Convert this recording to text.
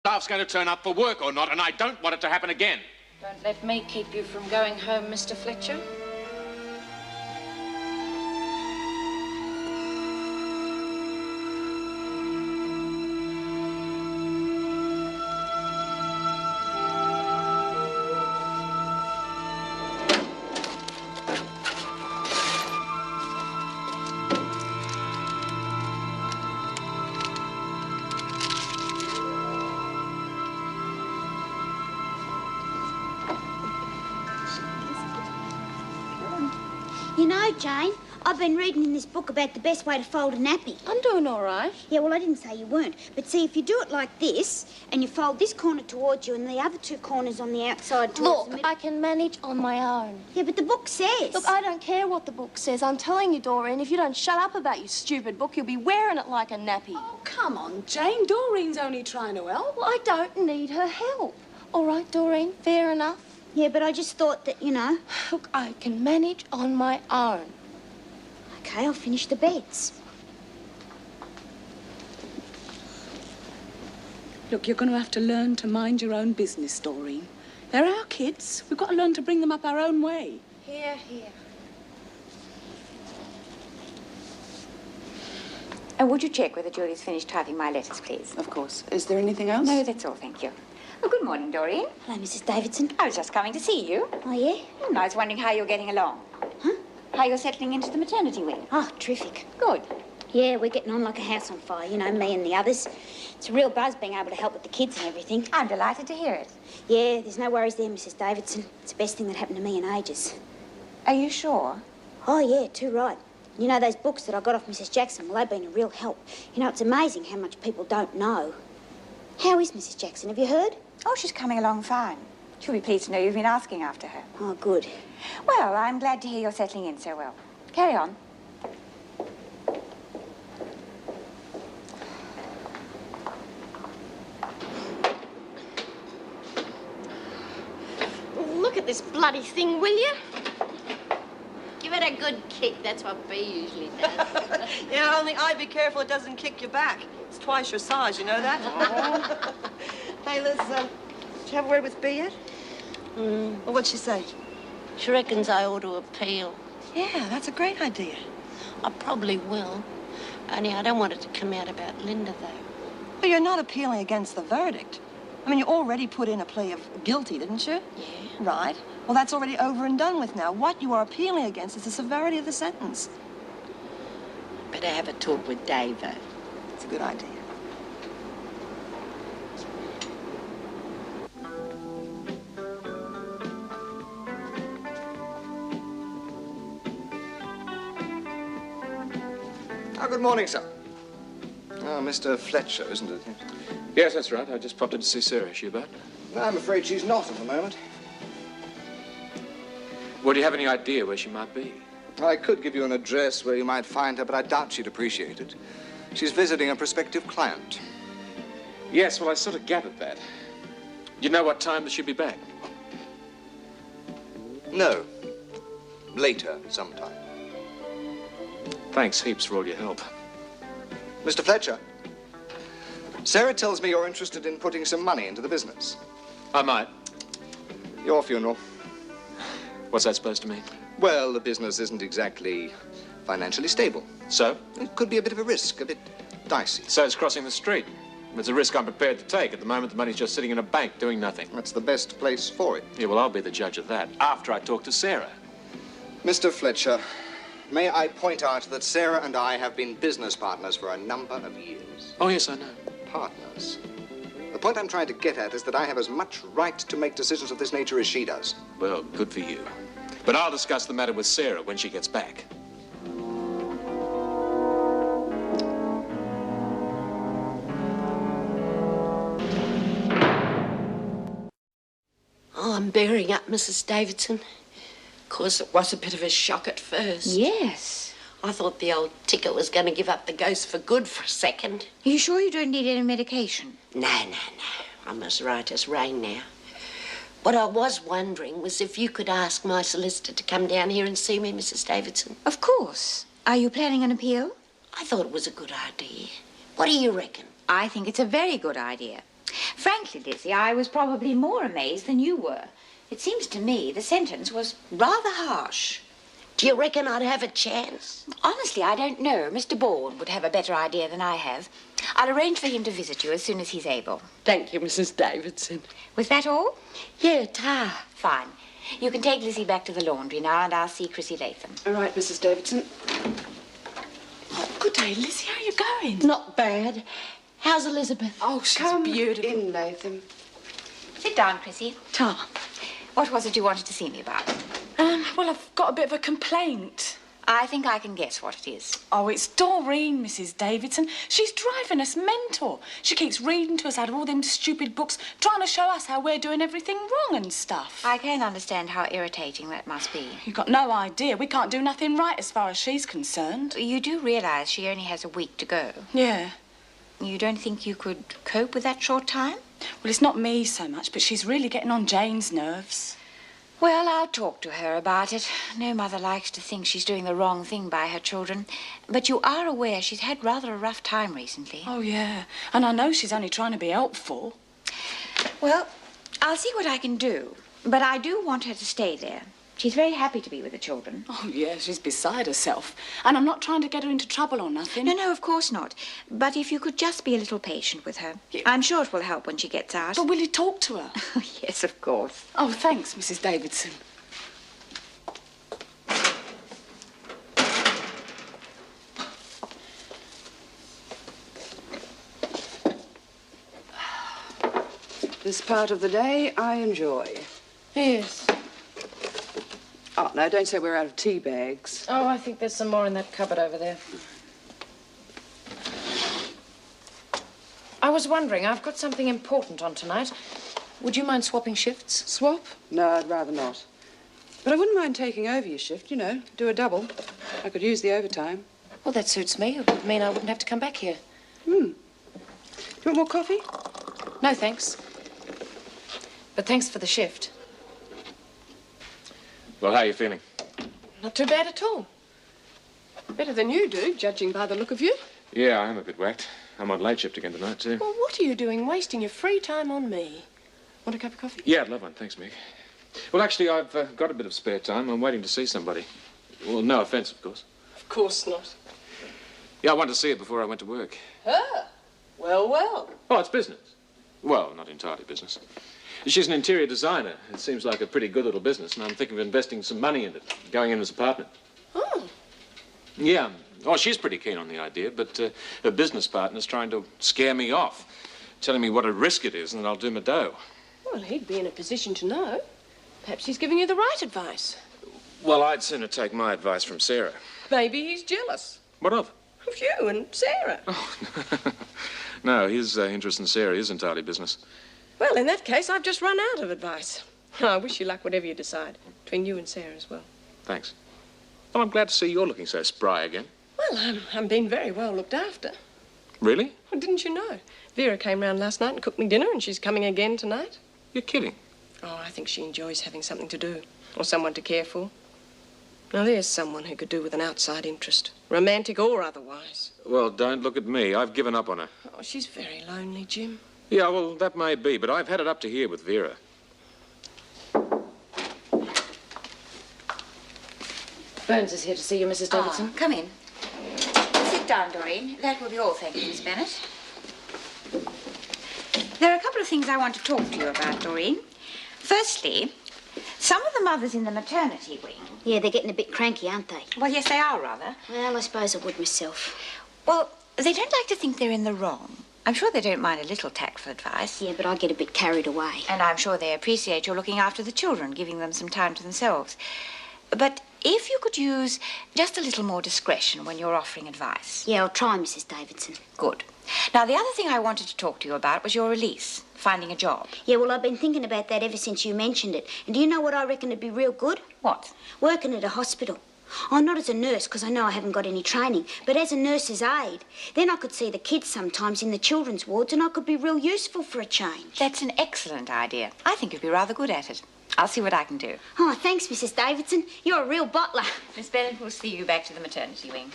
Staff's going to turn up for work or not, and I don't want it to happen again. Don't let me keep you from going home, Mr. Fletcher. You know, Jane, I've been reading in this book about the best way to fold a nappy. I'm doing all right. Yeah, well, I didn't say you weren't. But see, if you do it like this, and you fold this corner towards you and the other two corners on the outside towards the Look, middle... I can manage on my own. Yeah, but the book says... Look, I don't care what the book says. I'm telling you, Doreen, if you don't shut up about your stupid book, you'll be wearing it like a nappy. Oh, come on, Jane. Doreen's only trying to help. Well, I don't need her help. All right, Doreen, fair enough. Yeah, but I just thought that, you know... Look, I can manage on my own. OK, I'll finish the beds. Look, you're going to have to learn to mind your own business, Doreen. They're our kids. We've got to learn to bring them up our own way. Here, here. Would you check whether Julie's finished typing my letters, please? Of course. Is there anything else? No, that's all, thank you. Oh, good morning, Doreen. Hello, Mrs. Davidson. I was just coming to see you. Oh, yeah? I was wondering how you're getting along. Huh? How you're settling into the maternity wing. Oh, terrific. Good. Yeah, we're getting on like a house on fire, you know, me and the others. It's a real buzz being able to help with the kids and everything. I'm delighted to hear it. Yeah, there's no worries there, Mrs. Davidson. It's the best thing that happened to me in ages. Are you sure? Oh, yeah, too right. You know, those books that I got off Mrs. Jackson, well, they've been a real help. You know, it's amazing how much people don't know. How is Mrs. Jackson? Have you heard? Oh, she's coming along fine. She'll be pleased to know you've been asking after her. Oh, good. Well, I'm glad to hear you're settling in so well. Carry on. Look at this bloody thing, will you? Give it a good kick. That's what B usually does. Yeah, only I'd be careful it doesn't kick you back. It's twice your size, you know that? Hey, Liz, did you have a word with B yet? Well, what'd she say? She reckons I ought to appeal. Yeah, that's a great idea. I probably will. Only I don't want it to come out about Linda, though. Well, you're not appealing against the verdict. I mean, you already put in a plea of guilty, didn't you? Yeah. Right. Well, that's already over and done with now. What you are appealing against is the severity of the sentence. Better have a talk with Dave, though. It's a good idea. Oh, good morning, sir. Oh, Mr. Fletcher, isn't it? Yes, that's right. I just popped in to see Sarah. Is she about? No, I'm afraid she's not at the moment. Well, do you have any idea where she might be? I could give you an address where you might find her, but I doubt she'd appreciate it. She's visiting a prospective client. Yes, well, I sort of gathered that. You know what time that she'll be back? No. Later, sometime. Thanks heaps for all your help. Mr. Fletcher, Sarah tells me you're interested in putting some money into the business. I might. Your funeral. What's that supposed to mean? Well, the business isn't exactly financially stable. So? It could be a bit of a risk, a bit dicey. So it's crossing the street. It's a risk I'm prepared to take. At the moment, the money's just sitting in a bank doing nothing. That's the best place for it. Yeah, well, I'll be the judge of that after I talk to Sarah. Mr. Fletcher, may I point out that Sarah and I have been business partners for a number of years. Oh, yes, I know. Partners. The point I'm trying to get at is that I have as much right to make decisions of this nature as she does. Well, good for you. But I'll discuss the matter with Sarah when she gets back. Oh, I'm bearing up, Mrs. Davidson. Of course, it was a bit of a shock at first. Yes. I thought the old ticker was going to give up the ghost for good for a second. Are you sure you don't need any medication? No. I'm as right as rain now. What I was wondering was if you could ask my solicitor to come down here and see me, Mrs. Davidson. Of course. Are you planning an appeal? I thought it was a good idea. What do you reckon? I think it's a very good idea. Frankly, Lizzie, I was probably more amazed than you were. It seems to me the sentence was rather harsh. Do you reckon I'd have a chance? Honestly, I don't know. Mr. Bourne would have a better idea than I have. I'll arrange for him to visit you as soon as he's able. Thank you, Mrs. Davidson. Was that all? Yeah, Ta. Fine. You can take Lizzie back to the laundry now, and I'll see Chrissy Latham. All right, Mrs. Davidson. Good day, Lizzie. How are you going? Not bad. How's Elizabeth? Oh, she's Come beautiful. in, Latham. Sit down, Chrissy. Ta. What was it you wanted to see me about? Well, I've got a bit of a complaint. I think I can guess what it is. Oh, it's Doreen, Mrs. Davidson. She's driving us mental. She keeps reading to us out of all them stupid books, trying to show us how we're doing everything wrong and stuff. I can understand how irritating that must be. You've got no idea. We can't do nothing right as far as she's concerned. You do realise she only has a week to go. Yeah. You don't think you could cope with that short time? Well, it's not me so much, but she's really getting on Jane's nerves. Well, I'll talk to her about it. No mother likes to think she's doing the wrong thing by her children. But you are aware she's had rather a rough time recently. Oh, yeah. And I know she's only trying to be helpful. Well, I'll see what I can do. But I do want her to stay there. She's very happy to be with the children. Oh, yeah, she's beside herself. And I'm not trying to get her into trouble or nothing. No, of course not. But if you could just be a little patient with her. Yeah. I'm sure it will help when she gets out. But will you talk to her? Yes, of course. Oh, thanks, Mrs. Davidson. This part of the day I enjoy. Yes. Oh, no, don't say we're out of tea bags. Oh, I think there's some more in that cupboard over there. I was wondering, I've got something important on tonight. Would you mind swapping shifts? Swap? No, I'd rather not. But I wouldn't mind taking over your shift, you know, do a double. I could use the overtime. Well, that suits me. It would mean I wouldn't have to come back here. Do you want more coffee? No, thanks. But thanks for the shift. Well, how are you feeling? Not too bad at all. Better than you do, judging by the look of you. Yeah, I'm a bit whacked. I'm on late shift again tonight, too. Well, what are you doing wasting your free time on me? Want a cup of coffee? Yeah, I'd love one. Thanks, Meg. Well, actually, I've got a bit of spare time. I'm waiting to see somebody. Well, no offence, of course. Of course not. Yeah, I wanted to see her before I went to work. Ah, well. Oh, it's business. Well, not entirely business. She's an interior designer. It seems like a pretty good little business, and I'm thinking of investing some money in it, going in as a partner. Oh. Yeah. Oh, she's pretty keen on the idea, but her business partner's trying to scare me off, telling me what a risk it is and that I'll do my dough. Well, he'd be in a position to know. Perhaps he's giving you the right advice. Well, I'd sooner take my advice from Sarah. Maybe he's jealous. What of? Of you and Sarah. Oh, no, his interest in Sarah is entirely business. Well, in that case, I've just run out of advice. I wish you luck whatever you decide, between you and Sarah as well. Thanks. Well, I'm glad to see you're looking so spry again. Well, I'm being very well looked after. Really? Well, didn't you know? Vera came round last night and cooked me dinner, and she's coming again tonight. You're kidding. Oh, I think she enjoys having something to do, or someone to care for. Now, there's someone who could do with an outside interest, romantic or otherwise. Well, don't look at me. I've given up on her. Oh, she's very lonely, Jim. Yeah, well, that may be, but I've had it up to here with Vera. Burns is here to see you, Mrs. Davidson. Come in. Sit down, Doreen. That will be all, thank you, Miss Bennett. There are a couple of things I want to talk to you about, Doreen. Firstly, some of the mothers in the maternity wing... Yeah, they're getting a bit cranky, aren't they? Well, yes, they are, rather. Well, I suppose I would myself. Well, they don't like to think they're in the wrong. I'm sure they don't mind a little tactful advice. Yeah, but I get a bit carried away. And I'm sure they appreciate your looking after the children, giving them some time to themselves. But if you could use just a little more discretion when you're offering advice. Yeah, I'll try, Mrs. Davidson. Good. Now, the other thing I wanted to talk to you about was your release, finding a job. Yeah, well, I've been thinking about that ever since you mentioned it. And do you know what I reckon would be real good? What? Working at a hospital. Oh, not as a nurse, because I know I haven't got any training, but as a nurse's aide. Then I could see the kids sometimes in the children's wards, and I could be real useful for a change. That's an excellent idea. I think you'd be rather good at it. I'll see what I can do. Oh, thanks, Mrs. Davidson. You're a real bottler. Miss Bennett will see you back to the maternity wing.